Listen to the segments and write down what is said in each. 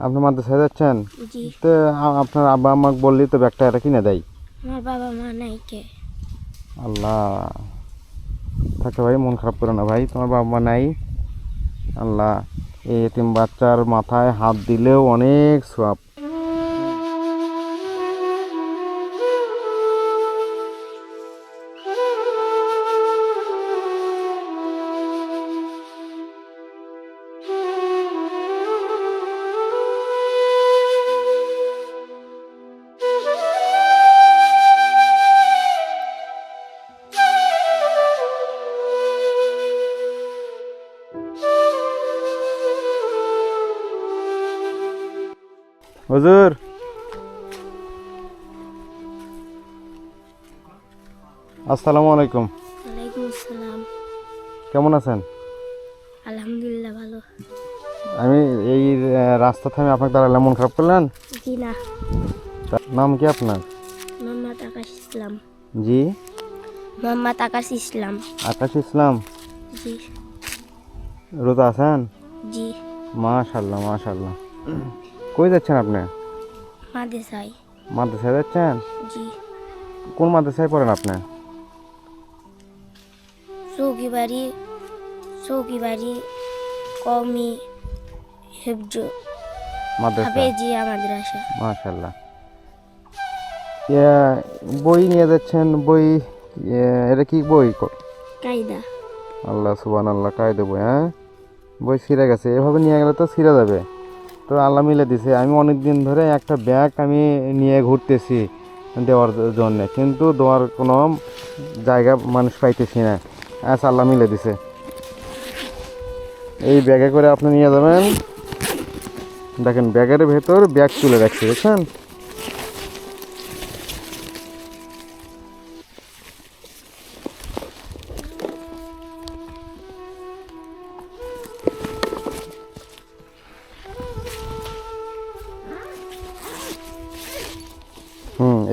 আপনি মাদ্রাসায় যাচ্ছেন? জি। তো আপনার আব্বা আমাকে বললি তো ব্যাগটা এটা কিনে দেয়। আমার বাবা মা নাই কে? আল্লাহ, থাকে ভাই, মন খারাপ করো না ভাই, তোমার বাবা মা নাই। আল্লাহ, এই এতিম বাচ্চার মাথায় হাত দিলেও অনেক সওয়াব। হুজুর, আসসালামু আলাইকুম। ওয়ালাইকুম আসসালাম। কেমন আছেন? আলহামদুলিল্লাহ ভালো। আমি এই রাস্তা থামে আপনাকে দাঁড়ালাম, মন খারাপ করলেন? জি না। নাম কি আপনার? মোহাম্মদ আকাশ ইসলাম। জি। মোহাম্মদ আকাশ ইসলাম। আকাশ ইসলাম। জি। রোজা আছেন? জি। মাশাল্লাহ মাশাল্লাহ। কই যাচ্ছেন আপনি? মাদ্রাসায়। মাদ্রাসায় যাচ্ছেন? জি। কোন মাদ্রাসায় পড়েন আপনি? চৌকিবাড়ি চৌকিবাড়ি কওমি হেফজ মাদ্রাসা। হাফেজিয়া মাদ্রাসা। মাশাল্লাহ। বই নিয়ে যাচ্ছেন? বই এটা কি বই? কায়দা। আল্লাহ সুবহানাল্লাহ, কায়দা বই? হ্যাঁ, বই ছিঁড়ে গেছে, এভাবে নিয়ে গেলে তো ছিঁড়ে যাবে। তো আল্লাহ মিলে দিছে, আমি অনেক দিন ধরে একটা ব্যাগ আমি নিয়ে ঘুরতেছি দেওয়ার জন্যে, কিন্তু দেওয়ার কোনো জায়গা মানুষ পাইতেছি না। আচ্ছা, আল্লাহ মিলে দিছে। এই ব্যাগে করে আপনি নিয়ে যাবেন। দেখেন, ব্যাগের ভেতর ব্যাগ তুলে রাখছি, দেখছেন?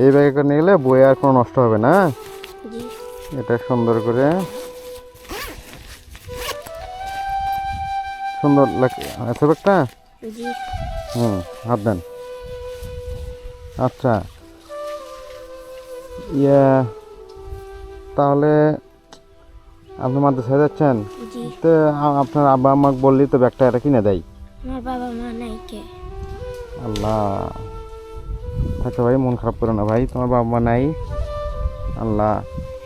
এই ব্যাগে করে নিয়ে গেলে বই আর কোনো নষ্ট হবে না। জি। এটা সুন্দর করে, সুন্দর লাগে আছে ব্যাগটা। জি। হাত দেন। আচ্ছা, ইয়ে, তাহলে আপনি মাদ্রাসায় যাচ্ছেন? জি। তো আপনার আব্বা আমাকে বললি তো ব্যাগটা এটা কিনে দেয়। আমার বাবা মা নাই কে? আল্লাহ, থাকে ভাই, মন খারাপ করো না ভাই, তোমার বাবা মা নাই। আল্লাহ,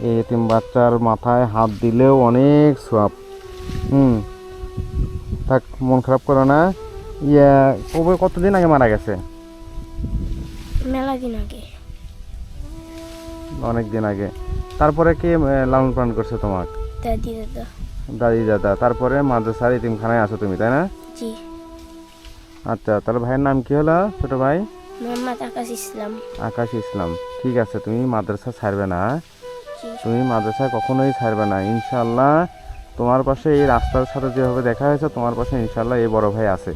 এই এতিম বাচ্চার মাথায় হাত দিলেও অনেক সওয়াব। থাক, মন খারাপ করো না। ইয়া, কবে, কতদিন আগে মারা গেছে? মেলা দিন আগে। অনেক দিন আগে। তারপরে কে লালন পালন করছে তোমার? দাদি দাদা। দাদি দাদা। তারপরে মাদ্রাসার এতিমখানায় আছো তুমি, তাই না? জি। আচ্ছা, তাহলে ভাইয়ের নাম কি হলো, ছোট ভাই? মোহাম্মদ আকাশ ইসলাম। আকাশ ইসলাম। ঠিক আছে, তুমি মাদ্রাসা ছাড়বে না। জি। তুমি মাদ্রাসা কখনোই ছাড়বে না, ইনশাল্লাহ। তোমার পাশে এই রাস্তার সাথে যেভাবে দেখা হয়েছে, তোমার পাশে ইনশাল্লাহ এই বড় ভাই আছে।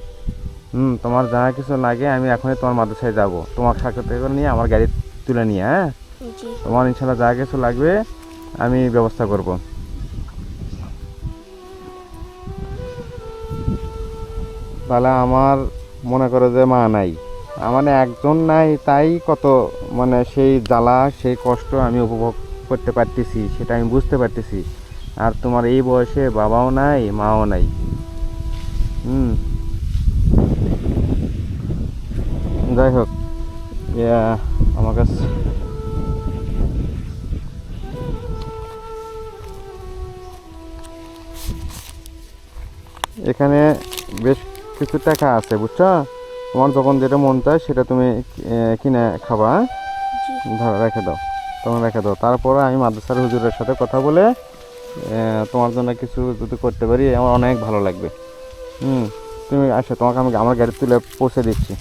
তোমার যা কিছু লাগে আমি এখনই তোমার মাদ্রাসায় যাব, তোমার সাথে করে নিয়ে আমার গাড়ি তুলে নিয়ে। হ্যাঁ, জি। তোমার ইনশাল্লাহ যা কিছু লাগবে আমি ব্যবস্থা করব। তাহলে আমার মনে করো যে মা নাই, মানে একজন নাই, তাই কত মানে সেই জ্বালা সেই কষ্ট আমি উপভোগ করতে পারতেছি, সেটা আমি বুঝতে পারতেছি। আর তোমার এই বয়সে বাবাও নাই মাও নাই। যাই হোক, আমার কাছে এখানে বেশ কিছু টাকা আছে, বুঝছো? তোমার যখন যেটা মন চায় সেটা তুমি কিনে খাবা। জি। ধরো, রেখে দাও, তোমার রেখে দাও। তারপরে আমি মাদ্রাসার হুজুরের সাথে কথা বলে তোমার জন্য কিছু যদি করতে পারি আমার অনেক ভালো লাগবে। তুমি আসো, তোমাকে আমি আমার গাড়ি তুলে পৌঁছে দিচ্ছি।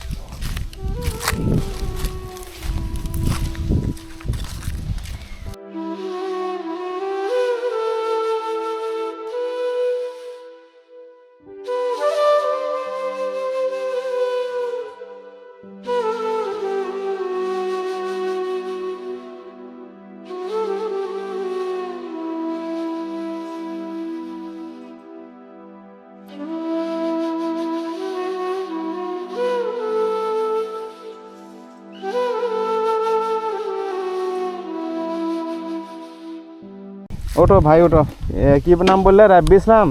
ওটো ভাই ওটো। কি নাম বললে? রাব্বি ইসলাম?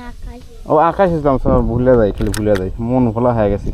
আকাশ। ও আকাশ ইসলাম, ভুলে যাই, খালি ভুলে যাই, মন ভোলা হয়ে গেছে।